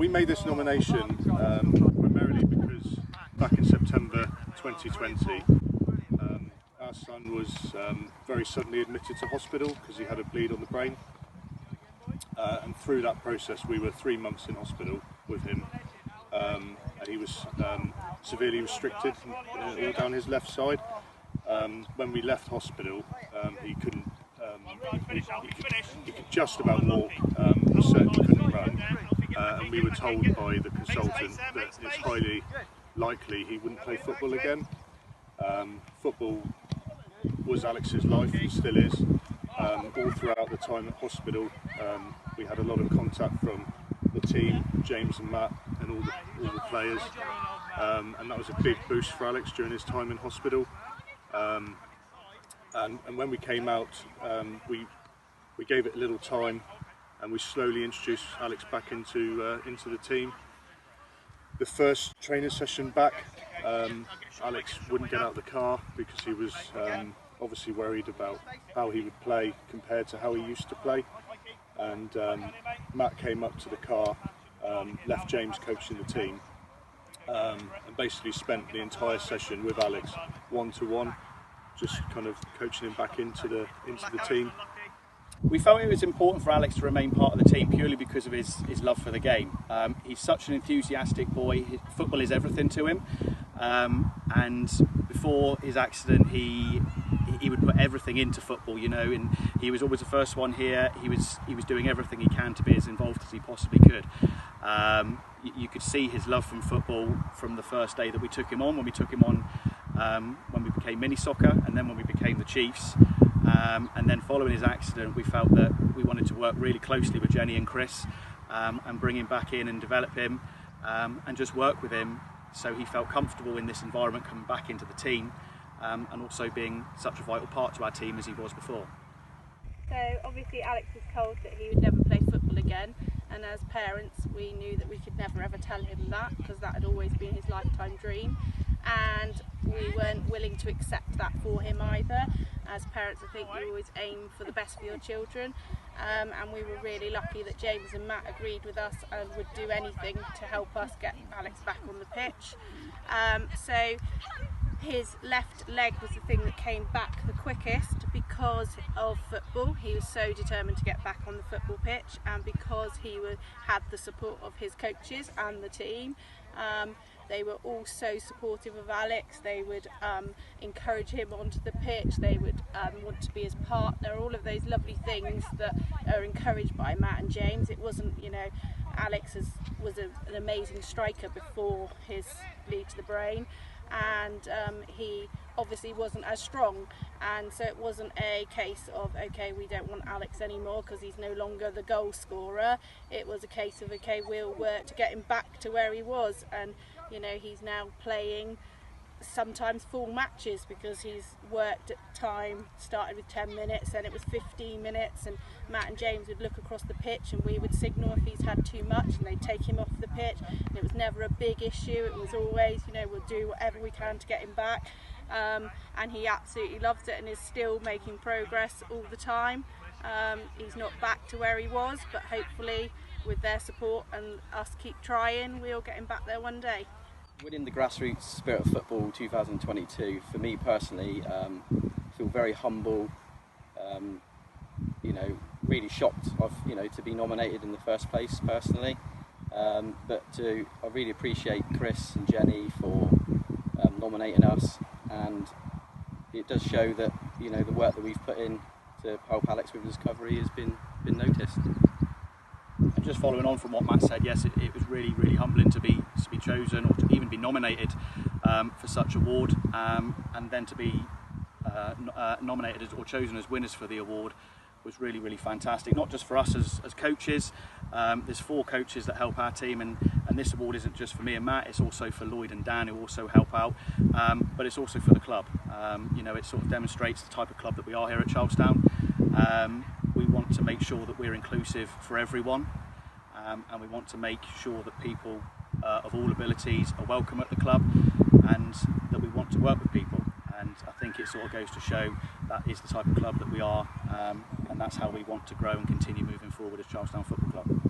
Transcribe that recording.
We made this nomination primarily because back in September 2020 our son was very suddenly admitted to hospital because he had a bleed on the brain, and through that process we were 3 months in hospital with him, and he was severely restricted all down his left side. When we left hospital, he couldn't. He could just about walk, he certainly couldn't run, and we were told by the consultant that it's highly likely he wouldn't play football again. Football was Alex's life and still is. All throughout the time at hospital, we had a lot of contact from the team, James and Matt, and all the players, and that was a big boost for Alex during his time in hospital. And when we came out, we gave it a little time, and we slowly introduced Alex back into the team. The first training session back, Alex wouldn't get out of the car because he was obviously worried about how he would play compared to how he used to play. And Matt came up to the car, left James coaching the team, and basically spent the entire session with Alex one-to-one, just kind of coaching him back into the team. We felt it was important for Alex to remain part of the team purely because of his love for the game. He's such an enthusiastic boy. Football is everything to him, and before his accident he would put everything into football, you know, and he was always the first one here. He was doing everything he can to be as involved as he possibly could. You could see his love from football from the first day that we took him on, when we took him on when we became mini soccer, and then when we became the Chiefs. And then following his accident, we felt that we wanted to work really closely with Jenny and Chris, and bring him back in and develop him, and just work with him so he felt comfortable in this environment coming back into the team, and also being such a vital part to our team as he was before. So obviously Alex was told that he would never play football again, and as parents we knew that we could never ever tell him that, because that had always been his lifetime dream, and we weren't willing to accept that for him either. As parents, I think you always aim for the best for your children, and we were really lucky that James and Matt agreed with us and would do anything to help us get Alex back on the pitch. So his left leg was the thing that came back the quickest because of football. He was so determined to get back on the football pitch, and because he had the support of his coaches and the team. They were all so supportive of Alex. They would encourage him onto the pitch. They would want to be his partner. All of those lovely things that are encouraged by Matt and James. It wasn't, you know, Alex was an amazing striker before his bleed to the brain, and he obviously wasn't as strong, and so it wasn't a case of, okay, we don't want Alex anymore because he's no longer the goal scorer. It was a case of, okay, we'll work to get him back to where he was, and you know, he's now playing sometimes full matches because he's worked at time, started with 10 minutes, then it was 15 minutes, and Matt and James would look across the pitch and we would signal if he's had too much and they'd take him off the pitch, and it was never a big issue. It was always, you know, we'll do whatever we can to get him back, and he absolutely loves it and is still making progress all the time. He's not back to where he was, but hopefully with their support and us keep trying, we'll get him back there one day. Winning the Grassroots Spirit of Football 2022, for me personally, I feel very humble, you know, really shocked of, you know, to be nominated in the first place personally, but I really appreciate Chris and Jenny for nominating us, and it does show that, you know, the work that we've put in to help Alex with his recovery has been noticed. And just following on from what Matt said, yes, it was really, really humbling to be chosen, or to even be nominated for such award, and then to be nominated or chosen as winners for the award was really, really fantastic. Not just for us as coaches. There's 4 coaches that help our team, and this award isn't just for me and Matt, it's also for Lloyd and Dan, who also help out, but it's also for the club. You know, it sort of demonstrates the type of club that we are here at Charlestown. We want to make sure that we're inclusive for everyone, and we want to make sure that people of all abilities are welcome at the club, and that we want to work with people. And I think it sort of goes to show that is the type of club that we are, and that's how we want to grow and continue moving forward as Charlestown Football Club.